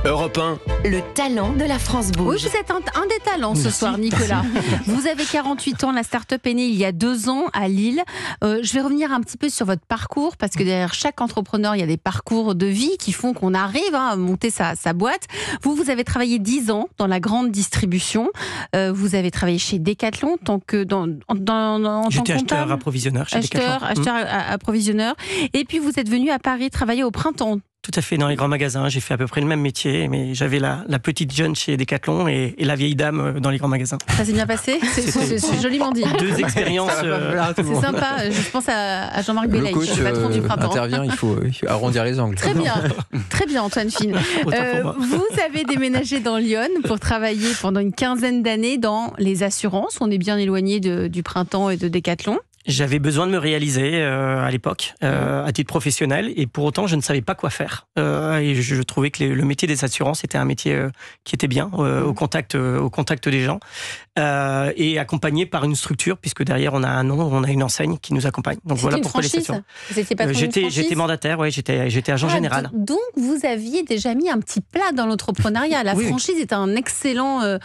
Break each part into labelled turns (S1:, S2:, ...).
S1: Europe 1.
S2: Le talent de la France bouge.
S3: Oui, vous êtes un des talents ce soir, Nicolas. Vous avez 48 ans, la start-up est née il y a 2 ans à Lille. Je vais revenir un petit peu sur votre parcours, parce que derrière chaque entrepreneur, il y a des parcours de vie qui font qu'on arrive à monter sa boîte. Vous avez travaillé 10 ans dans la grande distribution. Vous avez travaillé chez Decathlon en tant que
S4: J'étais acheteur approvisionneur chez Decathlon.
S3: Acheteur approvisionneur. Et puis vous êtes venu à Paris travailler au printemps.
S4: Tout à fait, dans les grands magasins. J'ai fait à peu près le même métier, mais j'avais la petite jeune chez Decathlon et la vieille dame dans les grands magasins.
S3: Ça s'est bien passé? C'est joliment dit.
S4: 2 expériences.
S3: C'est sympa. Je pense à Jean-Marc Bellay, le patron du printemps.
S5: Intervient, il faut arrondir les angles.
S3: Très bien, Antoine Fine. Vous avez déménagé dans Lyon pour travailler pendant une 15aine d'années dans les assurances. On est bien éloigné du printemps et de Decathlon.
S4: J'avais besoin de me réaliser à l'époque, à titre professionnel, et pour autant, je ne savais pas quoi faire. Et je trouvais que le métier des assurances était un métier qui était bien, au contact des gens, et accompagné par une structure, puisque derrière, on a un nom, on a une enseigne qui nous accompagne. Donc voilà pourquoi les assurances.
S3: Vous étiez patron d'une franchise ?
S4: J'étais mandataire, ouais, j'étais agent général.
S3: Donc, vous aviez déjà mis un petit plat dans l'entrepreneuriat. La franchise est un excellent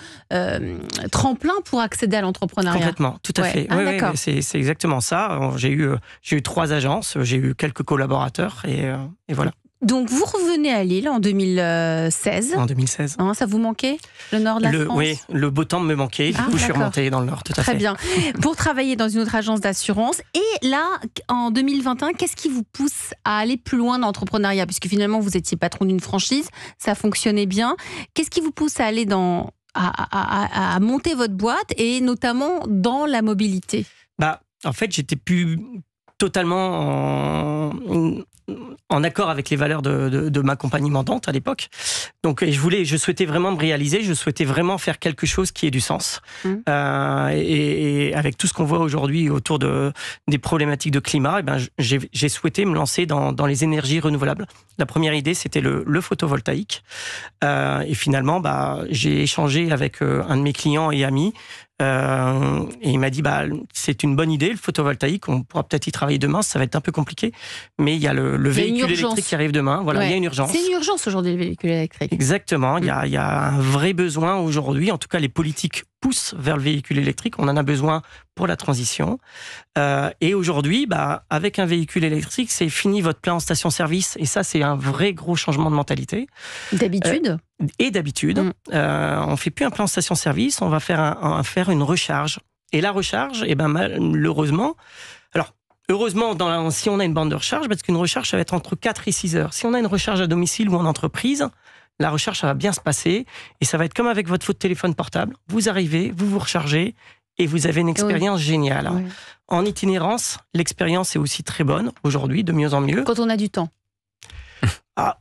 S3: tremplin pour accéder à l'entrepreneuriat.
S4: Complètement, tout à fait.
S3: D'accord.
S4: C'est exactement ça. J'ai eu 3 agences, j'ai eu quelques collaborateurs et voilà.
S3: Donc vous revenez à Lille en 2016.
S4: En 2016.
S3: Ça vous manquait, le nord de la France?
S4: Oui, le beau temps me manquait. Du coup, je suis remonté dans le nord, tout à fait.
S3: Très bien. Pour travailler dans une autre agence d'assurance. Et là, en 2021, qu'est-ce qui vous pousse à aller plus loin dans l'entrepreneuriat? Puisque finalement, vous étiez patron d'une franchise, ça fonctionnait bien. Qu'est-ce qui vous pousse à aller à monter votre boîte, et notamment dans la mobilité?
S4: En fait, j'étais plus totalement en accord avec les valeurs de ma compagnie mandante à l'époque. Donc, je souhaitais vraiment me réaliser, je souhaitais vraiment faire quelque chose qui ait du sens. Et avec tout ce qu'on voit aujourd'hui autour des problématiques de climat, j'ai souhaité me lancer dans les énergies renouvelables. La première idée, c'était le photovoltaïque. Et finalement, j'ai échangé avec un de mes clients et amis. Et il m'a dit c'est une bonne idée, le photovoltaïque, on pourra peut-être y travailler demain, ça va être un peu compliqué, mais il y a le véhicule électrique qui arrive demain. Voilà, il y a une urgence.
S3: C'est une urgence aujourd'hui, le véhicule électrique.
S4: Exactement, il y a un vrai besoin aujourd'hui. En tout cas, les politiques poussent vers le véhicule électrique. On en a besoin pour la transition. Et aujourd'hui, avec un véhicule électrique, c'est fini votre plein en station-service. Et ça, c'est un vrai gros changement de mentalité.
S3: D'habitude.
S4: On ne fait plus un plein en station-service, on va faire une recharge. Et la recharge, malheureusement... Heureusement, si on a une bande de recharge, parce qu'une recharge, ça va être entre 4 et 6 heures. Si on a une recharge à domicile ou en entreprise, la recharge, ça va bien se passer. Et ça va être comme avec votre téléphone portable. Vous arrivez, vous rechargez, et vous avez une expérience géniale. Oui. En itinérance, l'expérience est aussi très bonne, aujourd'hui, de mieux en mieux.
S3: Quand on a du temps.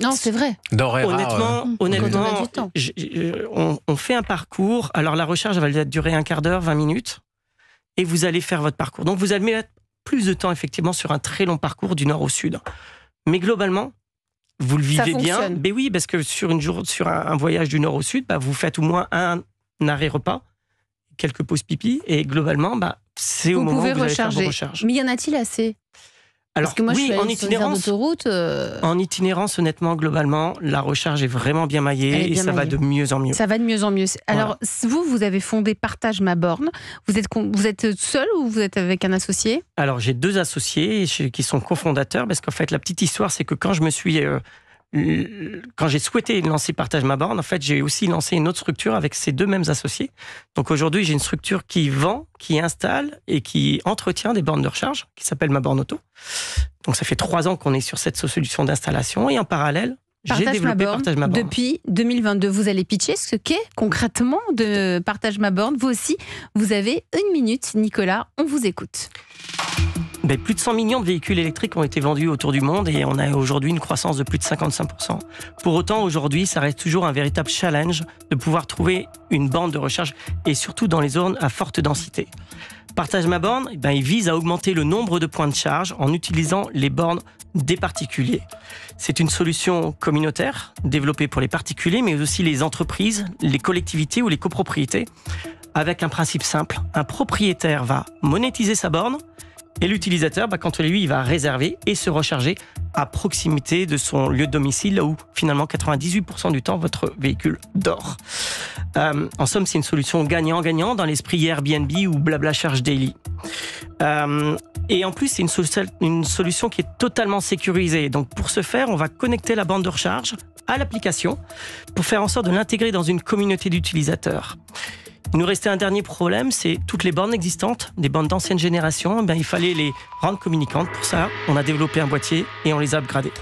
S3: Non, c'est vrai.
S4: Honnêtement, on fait un parcours. Alors, la recharge, elle va durer un quart d'heure, 20 minutes, et vous allez faire votre parcours. Donc, vous allez mettre plus de temps, effectivement, sur un très long parcours du nord au sud. Mais globalement, vous le vivez bien. Mais oui, parce que sur un voyage du nord au sud, vous faites au moins un arrêt repas, quelques pauses pipi, et globalement, c'est au moment où vous allez faire vos recharges.
S3: Mais y en a-t-il assez ?
S4: Alors,
S3: parce que moi, je suis
S4: en itinérance, honnêtement, globalement, la recharge est vraiment bien maillée et ça va de mieux en mieux.
S3: Ça va de mieux en mieux. Alors, vous avez fondé Partage ma borne. Vous êtes seul ou vous êtes avec un associé ? Alors,
S4: j'ai 2 associés qui sont cofondateurs, parce qu'en fait, la petite histoire, c'est que quand j'ai souhaité lancer Partage ma borne, en fait, j'ai aussi lancé une autre structure avec ces 2 mêmes associés. Donc aujourd'hui, j'ai une structure qui vend, qui installe et qui entretient des bornes de recharge, qui s'appelle Ma Borne Auto. Donc ça fait 3 ans qu'on est sur cette solution d'installation, et en parallèle, j'ai développé Partage ma borne.
S3: Depuis 2022, vous allez pitcher ce qu'est concrètement de Partage ma borne. Vous aussi, vous avez 1 minute, Nicolas, on vous écoute.
S4: Plus de 100 millions de véhicules électriques ont été vendus autour du monde, et on a aujourd'hui une croissance de plus de 55%. Pour autant, aujourd'hui, ça reste toujours un véritable challenge de pouvoir trouver une borne de recharge, et surtout dans les zones à forte densité. Partage ma borne, il vise à augmenter le nombre de points de charge en utilisant les bornes des particuliers. C'est une solution communautaire développée pour les particuliers, mais aussi les entreprises, les collectivités ou les copropriétés, avec un principe simple. Un propriétaire va monétiser sa borne Et l'utilisateur, quant à lui, il va réserver et se recharger à proximité de son lieu de domicile, là où finalement 98% du temps, votre véhicule dort. En somme, c'est une solution gagnant-gagnant dans l'esprit Airbnb ou Blabla Charge Daily. Et en plus, c'est une solution qui est totalement sécurisée. Donc pour ce faire, on va connecter la borne de recharge à l'application pour faire en sorte de l'intégrer dans une communauté d'utilisateurs. Il nous restait un dernier problème, c'est toutes les bornes existantes, des bornes d'ancienne génération, il fallait les rendre communicantes. Pour ça, on a développé un boîtier et on les a upgradées.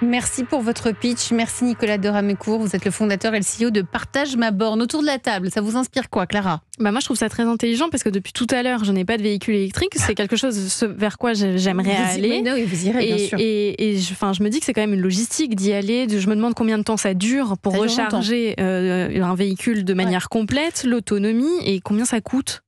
S3: Merci pour votre pitch. Merci Nicolas de Ramécourt. Vous êtes le fondateur et le CEO de Partage ma borne. Autour de la table, ça vous inspire quoi, Clara ?
S1: Moi, je trouve ça très intelligent parce que depuis tout à l'heure, je n'ai pas de véhicule électrique. C'est quelque chose vers quoi j'aimerais aller.
S3: Oui, vous irez, bien sûr.
S1: Et je me dis que c'est quand même une logistique d'y aller. Je me demande combien de temps ça dure pour recharger un véhicule de manière complète, l'autonomie et combien ça coûte.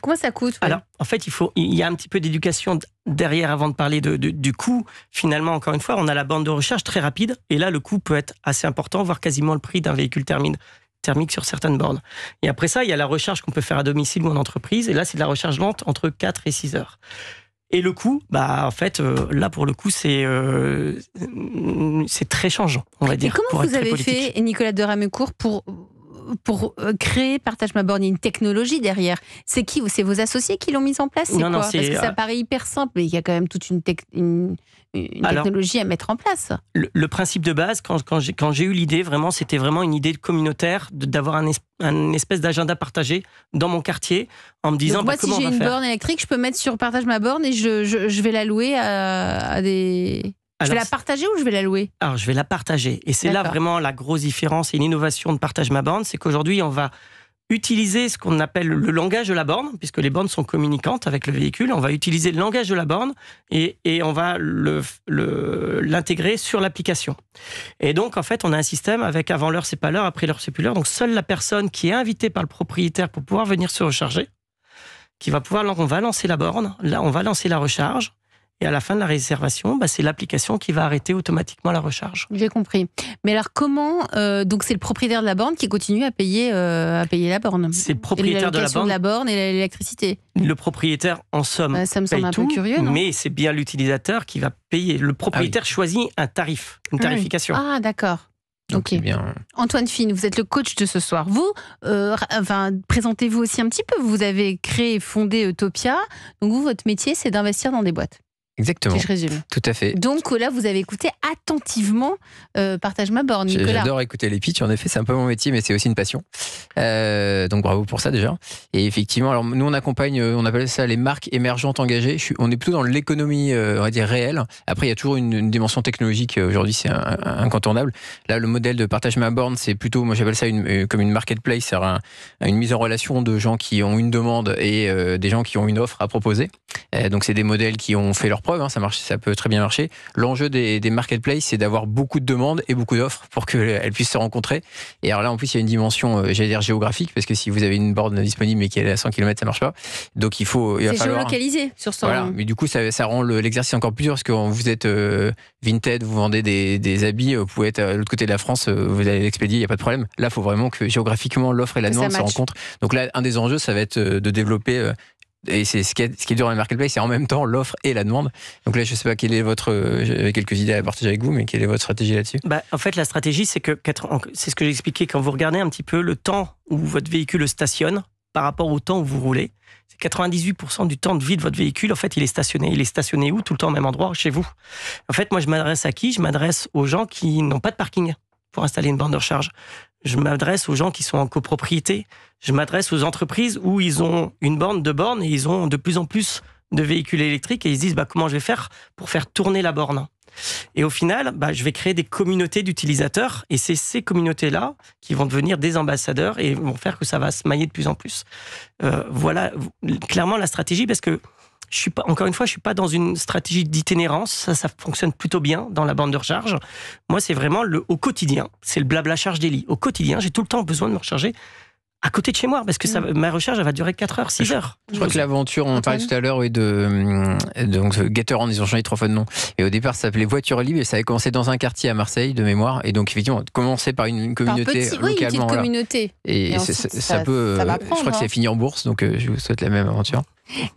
S3: Comment ça coûte ?
S4: Alors, en fait, il y a un petit peu d'éducation derrière avant de parler du coût. Finalement, encore une fois, on a la borne de recharge très rapide et là, le coût peut être assez important, voire quasiment le prix d'un véhicule thermique sur certaines bornes. Et après ça, il y a la recharge qu'on peut faire à domicile ou en entreprise et là, c'est de la recharge lente entre 4 et 6 heures. Et le coût, en fait, là, pour le coup, c'est très changeant, on va dire.
S3: Et comment vous avez fait, Nicolas de Ramécourt, pour créer Partage ma borne? Il y a une technologie derrière. C'est qui? C'est vos associés qui l'ont mise en place?
S4: Non,
S3: Parce que ça paraît hyper simple, mais il y a quand même toute une technologie à mettre en place.
S4: Le principe de base, quand j'ai eu l'idée, vraiment, c'était vraiment une idée communautaire d'avoir un espèce d'agenda partagé dans mon quartier, en me disant
S3: donc moi,
S4: comment
S3: si
S4: on va
S3: j'ai une
S4: faire.
S3: borne électrique, je peux mettre sur Partage ma borne et je vais la louer à des... Je vais la partager ou je vais la louer?
S4: Alors, je vais la partager. Et c'est là vraiment la grosse différence et une innovation de Partage ma borne, c'est qu'aujourd'hui, on va utiliser ce qu'on appelle le langage de la borne, puisque les bornes sont communicantes avec le véhicule. On va utiliser le langage de la borne et on va l'intégrer sur l'application. Et donc, en fait, on a un système avec avant l'heure, c'est pas l'heure, après l'heure, c'est plus l'heure. Donc, seule la personne qui est invitée par le propriétaire pour pouvoir venir se recharger, on va lancer la borne, là, on va lancer la recharge. Et à la fin de la réservation, c'est l'application qui va arrêter automatiquement la recharge.
S3: J'ai compris. Mais alors comment donc c'est le propriétaire de la borne qui continue à payer la borne?
S4: C'est le propriétaire de
S3: la borne et l'électricité.
S4: Le propriétaire, en somme,
S3: ça me semble
S4: paye
S3: un
S4: tout,
S3: peu curieux, non?
S4: mais c'est bien l'utilisateur qui va payer. Le propriétaire choisit un tarif, une tarification.
S3: Ah, d'accord.
S5: Donc,
S3: ok.
S5: bien...
S3: Antoine Fine, vous êtes le coach de ce soir. Vous, présentez-vous aussi un petit peu. Vous avez créé et fondé Utopia. Donc vous, votre métier, c'est d'investir dans des boîtes.
S5: Exactement.
S3: Si je résume.
S5: Tout à fait.
S3: Donc là, vous avez écouté attentivement Partage ma borne, Nicolas.
S5: J'adore écouter les pitchs. En effet, c'est un peu mon métier, mais c'est aussi une passion. Donc bravo pour ça déjà. Et effectivement, alors nous on accompagne, on appelle ça les marques émergentes engagées. On est plutôt dans l'économie, on va dire réelle. Après, il y a toujours une dimension technologique. Aujourd'hui, c'est incontournable. Là, le modèle de Partage ma borne, c'est plutôt, moi j'appelle ça comme une marketplace, c'est-à-dire une mise en relation de gens qui ont une demande et des gens qui ont une offre à proposer. Donc c'est des modèles qui ont fait leur preuve, ça marche, ça peut très bien marcher. L'enjeu des marketplaces, c'est d'avoir beaucoup de demandes et beaucoup d'offres pour qu'elles puissent se rencontrer. Et alors là, en plus, il y a une dimension, j'allais dire géographique, parce que si vous avez une borne disponible mais qui est à 100 km, ça marche pas. Donc il va falloir...
S3: C'est géolocalisé sur son...
S5: Voilà, mais du coup, ça rend l'exercice encore plus dur, parce que quand vous êtes Vinted, vous vendez des habits, vous pouvez être à l'autre côté de la France, vous allez l'expédier, il n'y a pas de problème. Là, il faut vraiment que géographiquement, l'offre et la demande se rencontrent. Donc là, un des enjeux, ça va être de développer... Et c'est ce qui est dur dans les marketplaces, c'est en même temps l'offre et la demande. Donc là, je ne sais pas quelle est j'avais quelques idées à partager avec vous, mais quelle est votre stratégie là-dessus?
S4: En fait, la stratégie, c'est c'est ce que j'ai expliqué quand vous regardez un petit peu le temps où votre véhicule stationne par rapport au temps où vous roulez. C'est 98% du temps de vie de votre véhicule, en fait, il est stationné. Il est stationné où? Tout le temps au même endroit, chez vous. En fait, moi, je m'adresse à qui? Je m'adresse aux gens qui n'ont pas de parking pour installer une borne de recharge. Je m'adresse aux gens qui sont en copropriété. Je m'adresse aux entreprises où ils ont une borne, deux bornes, et ils ont de plus en plus de véhicules électriques et ils se disent comment je vais faire pour faire tourner la borne. Et au final, je vais créer des communautés d'utilisateurs et c'est ces communautés-là qui vont devenir des ambassadeurs et vont faire que ça va se mailler de plus en plus. Voilà clairement la stratégie, parce que encore une fois, je suis pas dans une stratégie d'itinérance. Ça fonctionne plutôt bien dans la borne de recharge. Moi, c'est vraiment au quotidien. C'est le Blabla Charge Daily. Au quotidien, j'ai tout le temps besoin de me recharger à côté de chez moi, parce que ma recharge, elle va durer 4 heures, 6 heures.
S5: Je crois que l'aventure, on parlait tout à l'heure, donc Gateron, ils ont changé 3 fois de nom. Et au départ, ça s'appelait Voiture Libre, et ça avait commencé dans un quartier à Marseille, de mémoire. Et donc, effectivement, commencer par une communauté localement.
S3: Une petite communauté.
S5: Et ça peut.
S3: va prendre,
S5: je crois que c'est fini en bourse, donc je vous souhaite la même aventure.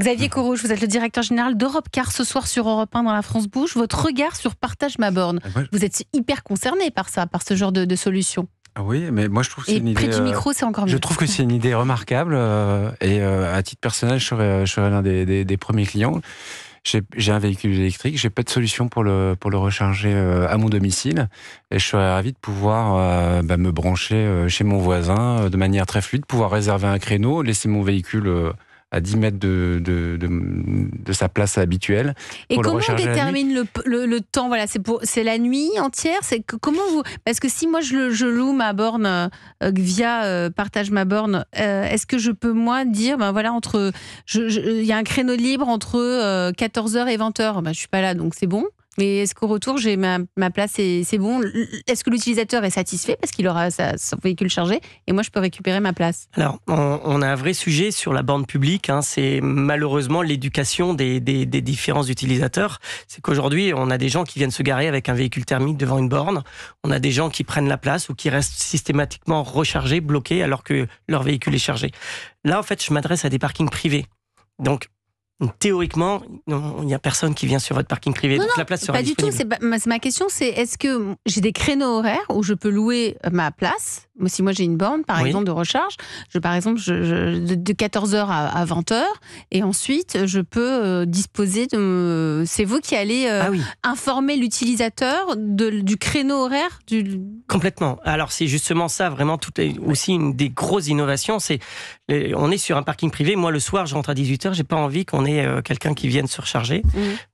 S3: Xavier Corrouge, vous êtes le directeur général d'Europecar ce soir sur Europe 1 dans la France Bouge. Votre regard sur Partage ma borne. Vous êtes hyper concerné par ça, par ce genre de solution.
S6: Oui, mais moi je trouve que c'est une idée.
S3: Près du micro, c'est encore mieux.
S6: Je trouve que c'est une idée remarquable et à titre personnel, je serais l'un des premiers clients. J'ai un véhicule électrique, j'ai pas de solution pour le recharger à mon domicile et je serais ravi de pouvoir me brancher chez mon voisin de manière très fluide, pouvoir réserver un créneau, laisser mon véhicule à 10 mètres de sa place habituelle.
S3: Et comment on détermine le temps? Voilà, c'est la nuit entière. Comment vous? Parce que si moi je loue ma borne via Partage ma borne, est-ce que je peux moi dire voilà, il y a un créneau libre entre 14h et 20h. Je suis pas là, donc c'est bon. Mais est-ce qu'au retour, j'ai ma place et c'est bon? Est-ce que l'utilisateur est satisfait parce qu'il aura son véhicule chargé et moi, je peux récupérer ma place?
S4: Alors, on a un vrai sujet sur la borne publique. C'est malheureusement l'éducation des différents utilisateurs. C'est qu'aujourd'hui, on a des gens qui viennent se garer avec un véhicule thermique devant une borne. On a des gens qui prennent la place ou qui restent systématiquement rechargés, bloqués, alors que leur véhicule est chargé. Là, en fait, je m'adresse à des parkings privés. Donc, théoriquement, il n'y a personne qui vient sur votre parking privé. Donc la place sera disponible.
S3: Pas du tout. Ma question, c'est est-ce que j'ai des créneaux horaires où je peux louer ma place? Si moi j'ai une borne, par exemple, de recharge, de 14h à 20h, et ensuite je peux disposer de. C'est vous qui allez informer l'utilisateur du créneau horaire
S4: Complètement. Alors c'est justement ça, vraiment, aussi une des grosses innovations. On est sur un parking privé. Moi, le soir, je rentre à 18h, j'ai pas envie qu'on ait quelqu'un qui vienne se recharger.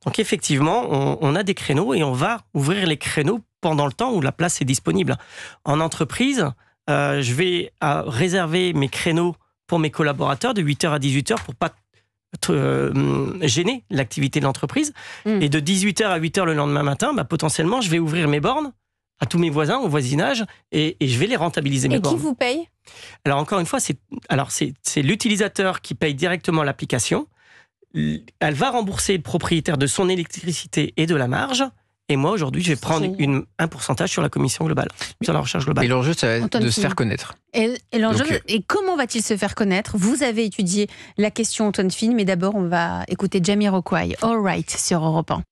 S4: Donc effectivement, on a des créneaux et on va ouvrir les créneaux pendant le temps où la place est disponible. En entreprise, je vais réserver mes créneaux pour mes collaborateurs de 8h à 18h pour pas gêner l'activité de l'entreprise. Et de 18h à 8h le lendemain matin, potentiellement, je vais ouvrir mes bornes à tous mes voisins, au voisinage, et je vais les rentabiliser, mes bornes.
S3: Et qui vous paye?
S4: Alors encore une fois, c'est l'utilisateur qui paye directement l'application. Elle va rembourser le propriétaire de son électricité et de la marge. Et moi, aujourd'hui, je vais prendre un pourcentage sur la commission globale, sur la recherche globale.
S5: Et l'enjeu, ça va être de se faire connaître.
S3: Et comment va-t-il se faire connaître? Vous avez étudié la question, Antoine Fine, mais d'abord, on va écouter Jamiroquai, All Right, sur Europe 1.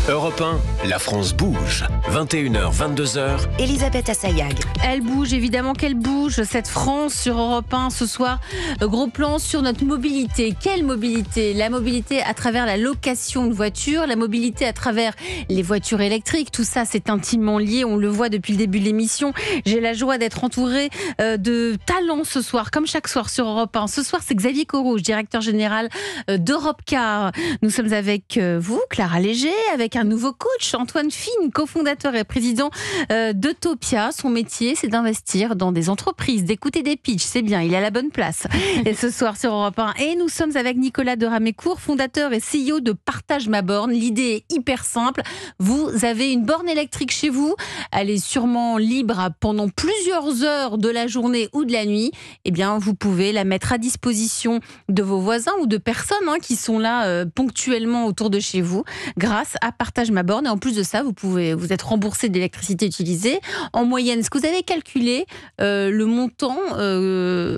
S7: Europe 1, la France bouge. 21h, 22h.
S2: Elisabeth Assayag.
S3: Elle bouge, évidemment qu'elle bouge, cette France sur Europe 1 ce soir. Gros plan sur notre mobilité. Quelle mobilité? La mobilité à travers la location de voitures, la mobilité à travers les voitures électriques. Tout ça, c'est intimement lié. On le voit depuis le début de l'émission. J'ai la joie d'être entourée de talents ce soir, comme chaque soir sur Europe 1. Ce soir, c'est Xavier Corrouge, directeur général d'Europecar. Nous sommes avec vous, Clara Léger, avec un nouveau coach, Antoine Fine, cofondateur et président d'Eutopia. Son métier, c'est d'investir dans des entreprises, d'écouter des pitchs. C'est bien, il est à la bonne place. Et ce soir sur Europe 1. Et nous sommes avec Nicolas de Ramécourt, fondateur et CEO de Partage ma borne. L'idée est hyper simple. Vous avez une borne électrique chez vous. Elle est sûrement libre pendant plusieurs heures de la journée ou de la nuit. Eh bien, vous pouvez la mettre à disposition de vos voisins ou de personnes qui sont là ponctuellement autour de chez vous grâce à Partage ma borne. Et en plus de ça, vous êtes remboursé de l'électricité utilisée. En moyenne, est-ce que vous avez calculé le montant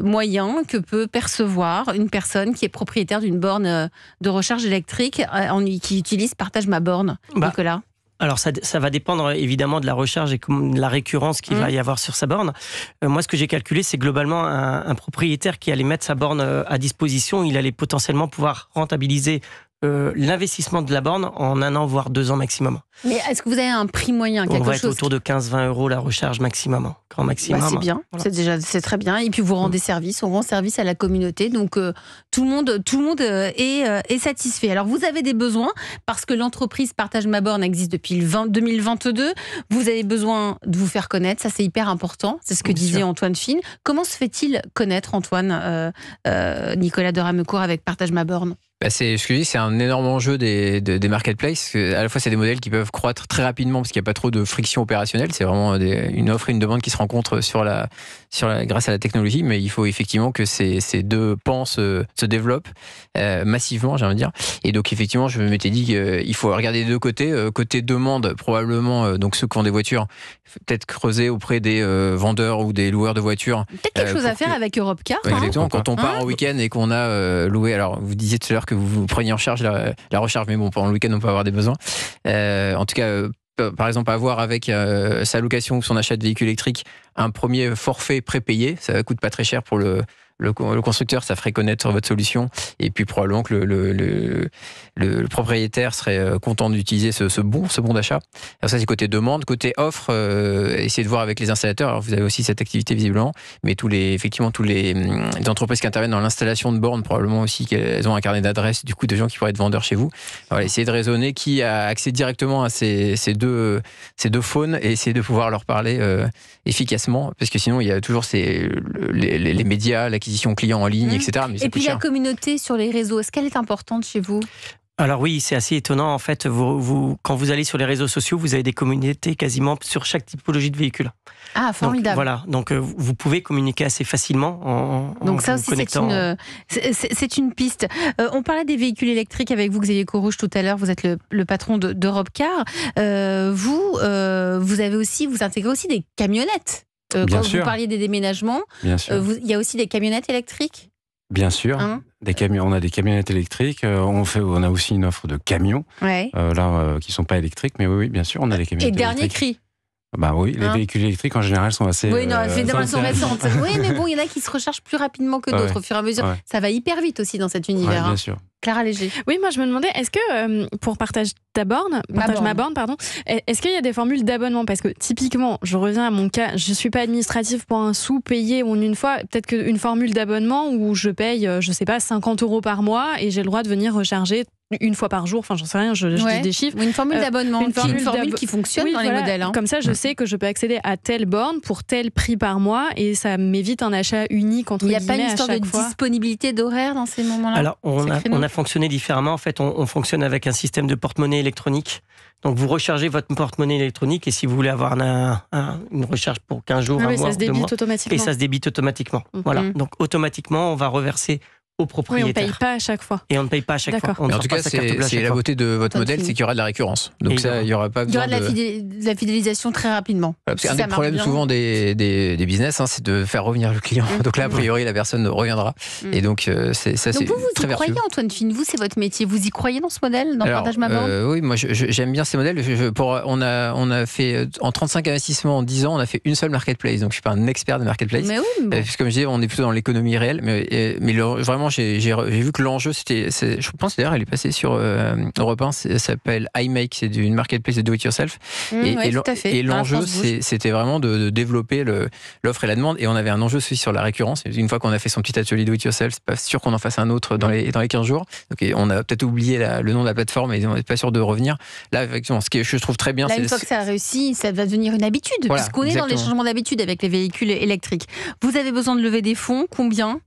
S3: moyen que peut percevoir une personne qui est propriétaire d'une borne de recharge électrique qui utilise Partage ma borne, Nicolas?
S4: Alors ça va dépendre évidemment de la recharge et de la récurrence qu'il va y avoir sur sa borne. Moi, ce que j'ai calculé, c'est globalement un propriétaire qui allait mettre sa borne à disposition, il allait potentiellement pouvoir rentabiliser l'investissement de la borne en 1 an, voire 2 ans maximum.
S3: Mais est-ce que vous avez un prix moyen,
S4: On va être autour de 15-20 euros la recharge maximum, grand maximum.
S3: C'est bien, voilà. C'est très bien. Et puis vous rendez service, on rend service à la communauté, donc tout le monde est satisfait. Alors vous avez des besoins, parce que l'entreprise Partage ma borne existe depuis 2022. Vous avez besoin de vous faire connaître, ça c'est hyper important, c'est ce que disait Antoine Fine. Comment se fait-il connaître, Antoine, Nicolas de Ramecourt, avec Partage ma borne?
S5: C'est ce que je dis, c'est un énorme enjeu des marketplaces. À la fois, c'est des modèles qui peuvent croître très rapidement parce qu'il n'y a pas trop de friction opérationnelle. C'est vraiment une offre et une demande qui se rencontrent grâce à la technologie. Mais il faut effectivement que ces deux pans se développent massivement, j'ai envie de dire. Et donc, effectivement, je m'étais dit qu'il faut regarder des deux côtés. Côté demande, probablement, donc ceux qui ont des voitures, peut-être creuser auprès des vendeurs ou des loueurs de voitures.
S3: Peut-être quelque chose à faire avec Europcar.
S5: Exactement. Quand on part en week-end et qu'on a loué, alors vous disiez tout à l'heure que vous preniez en charge la recharge, mais bon, pendant le week-end, on peut avoir des besoins. En tout cas, par exemple, avoir avec sa location ou son achat de véhicule électrique un premier forfait prépayé, ça coûte pas très cher pour le constructeur, ça ferait connaître votre solution, et puis probablement que le propriétaire serait content d'utiliser ce bon d'achat. Alors ça, c'est côté demande. Côté offre, essayez de voir avec les installateurs. Alors vous avez aussi cette activité visiblement, mais tous les entreprises qui interviennent dans l'installation de bornes, probablement aussi qu'elles ont un carnet d'adresses du coup de gens qui pourraient être vendeurs chez vous. Voilà, essayez de raisonner qui a accès directement à ces deux faunes et essayer de pouvoir leur parler efficacement, parce que sinon il y a toujours les médias, l'acquisition client en ligne, etc. Mais
S3: et puis la communauté sur les réseaux, est-ce qu'elle est importante chez vous ?
S4: Alors oui, c'est assez étonnant. En fait, quand vous allez sur les réseaux sociaux, vous avez des communautés quasiment sur chaque typologie de véhicule.
S3: Ah, formidable.
S4: Donc vous pouvez communiquer assez facilement
S3: donc ça aussi, c'est une piste. On parlait des véhicules électriques avec vous, Xavier Courrouge, tout à l'heure. Vous êtes le patron d'Europcar. Vous intégrez aussi des camionnettes. Quand vous parliez des déménagements, il y a aussi des camionnettes électriques ?
S6: Bien sûr, on a des camionnettes électriques, on a aussi une offre de camions, qui sont pas électriques, mais oui, bien sûr, on a des camionnettes électriques.
S3: Et dernier cri.
S6: Bah oui, les véhicules électriques en général sont assez.
S3: Oui, non, évidemment, elles sont récentes. Oui, mais bon, il y en a qui se rechargent plus rapidement que d'autres au fur et à mesure. Ça va hyper vite aussi dans cet univers.
S6: Bien sûr.
S3: Clara Léger.
S1: Oui, moi je me demandais, est-ce que pour partage ma borne, est-ce qu'il y a des formules d'abonnement ? Parce que typiquement, je reviens à mon cas, je suis pas administrative pour un sou payé en une fois. Peut-être qu'une formule d'abonnement où je paye, je sais pas, 50 € par mois et j'ai le droit de venir recharger une fois par jour, enfin j'en sais rien, je dis des chiffres.
S3: Une formule d'abonnement, une formule qui fonctionne dans les modèles.
S1: Comme ça, je sais que je peux accéder à telle borne pour tel prix par mois et ça m'évite un achat unique entre guillemets à chaque fois.
S3: Il n'y a pas une histoire de disponibilité d'horaire dans ces moments-là ?
S4: Alors, on a fonctionné différemment. En fait, on fonctionne avec un système de porte-monnaie électronique. Donc, vous rechargez votre porte-monnaie électronique et si vous voulez avoir une recharge pour 15 jours, un mois,
S1: ça se débite
S4: 2 mois,
S1: automatiquement.
S4: Et ça se débite automatiquement. Voilà. Donc, automatiquement, on va reverser au propriétaire.
S1: Oui, on ne paye pas à chaque fois.
S4: Et on ne paye pas à chaque fois.
S5: En tout cas, c'est la beauté de votre modèle, c'est qu'il y aura de la récurrence. Donc ça, il y aura pas besoin
S3: de la fidélisation très rapidement.
S5: Parce qu'un des problèmes souvent des business, c'est de faire revenir le client. Donc là, a priori, la personne reviendra. Et donc, c'est très vertueux.
S3: Donc vous y croyez, Antoine Fine, vous, c'est votre métier. Vous y croyez dans ce modèle, dans le partage ma borne ?
S5: Oui, moi, j'aime bien ces modèles. On a fait, en 35 investissements en 10 ans, on a fait une seule marketplace. Donc je ne suis pas un expert de marketplace.
S3: Mais oui,
S5: Puisque, comme je disais, on est plutôt dans l'économie réelle. Mais vraiment, j'ai vu que l'enjeu, je pense d'ailleurs, elle est passée sur Europe 1, ça s'appelle iMake, c'est une marketplace de do-it-yourself. Et l'enjeu, c'était vraiment de développer l'offre et la demande. Et on avait un enjeu aussi sur la récurrence. Une fois qu'on a fait son petit atelier do-it-yourself, c'est pas sûr qu'on en fasse un autre dans les 15 jours. Donc on a peut-être oublié le nom de la plateforme et on n'est pas sûr de revenir. Là, effectivement, ce que je trouve très bien,
S3: c'est une fois que ça a réussi, ça va devenir une habitude, puisqu'on est dans les changements d'habitude avec les véhicules électriques. Vous avez besoin de lever des fonds, combien ?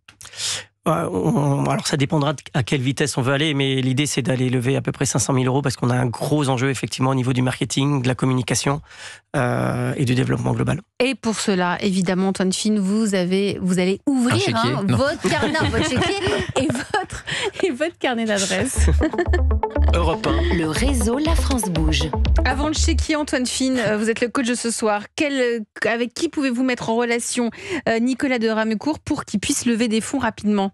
S4: Alors ça dépendra à quelle vitesse on veut aller, mais l'idée c'est d'aller lever à peu près 500 000 € parce qu'on a un gros enjeu effectivement au niveau du marketing, de la communication et du développement global.
S3: Et pour cela, évidemment, Antoine Fine, vous allez ouvrir votre carnet, votre chéquier et votre carnet d'adresse.
S7: Europe 1.
S2: Le réseau La France Bouge.
S3: Avant le chéquier, Antoine Fine, vous êtes le coach de ce soir. Avec qui pouvez-vous mettre en relation Nicolas de Ramecourt pour qu'il puisse lever des fonds rapidement ?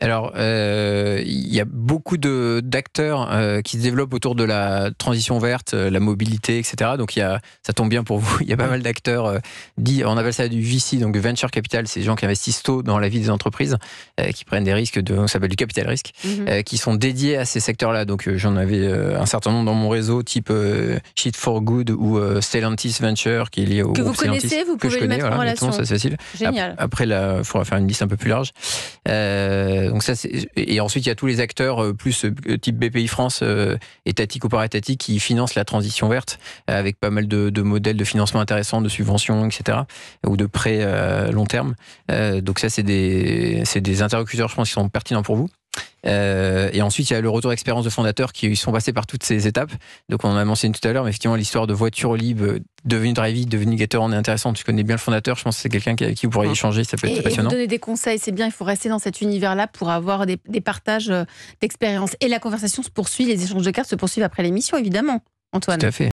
S5: Alors, il y a beaucoup d'acteurs qui se développent autour de la transition verte, la mobilité, etc. Donc, ça tombe bien pour vous. Il y a pas mal d'acteurs on appelle ça du VC, donc Venture Capital. C'est des gens qui investissent tôt dans la vie des entreprises, qui prennent des risques, ça s'appelle du capital risque, qui sont dédiés à ces secteurs-là. Donc, j'en avais un certain nombre dans mon réseau, type Shit for Good ou Stellantis Venture, qui est lié au
S3: que vous
S5: Stellantis,
S3: connaissez, vous pouvez le mettre en relation.
S5: Ça, c'est facile.
S3: Génial.
S5: Après, il faudra faire une liste un peu plus large. Donc ça, et ensuite il y a tous les acteurs plus type BPI France, étatique ou paraétatique, qui financent la transition verte avec pas mal de modèles de financement intéressants, de subventions, etc. ou de prêts long terme. Donc ça, c'est des interlocuteurs, je pense, qui sont pertinents pour vous. Et ensuite, il y a le retour d'expérience de fondateurs qui sont passés par toutes ces étapes. Donc, on a mentionné tout à l'heure, mais effectivement, l'histoire de voiture libre devenue Drivit, devenue Gateron est intéressante. Tu connais bien le fondateur, je pense que c'est quelqu'un qui vous pourrait échanger, ça peut être passionnant.
S3: Et vous donner des conseils, c'est bien, il faut rester dans cet univers-là pour avoir des partages d'expérience. Et la conversation se poursuit, les échanges de cartes se poursuivent après l'émission, évidemment, Antoine.
S5: Tout à fait.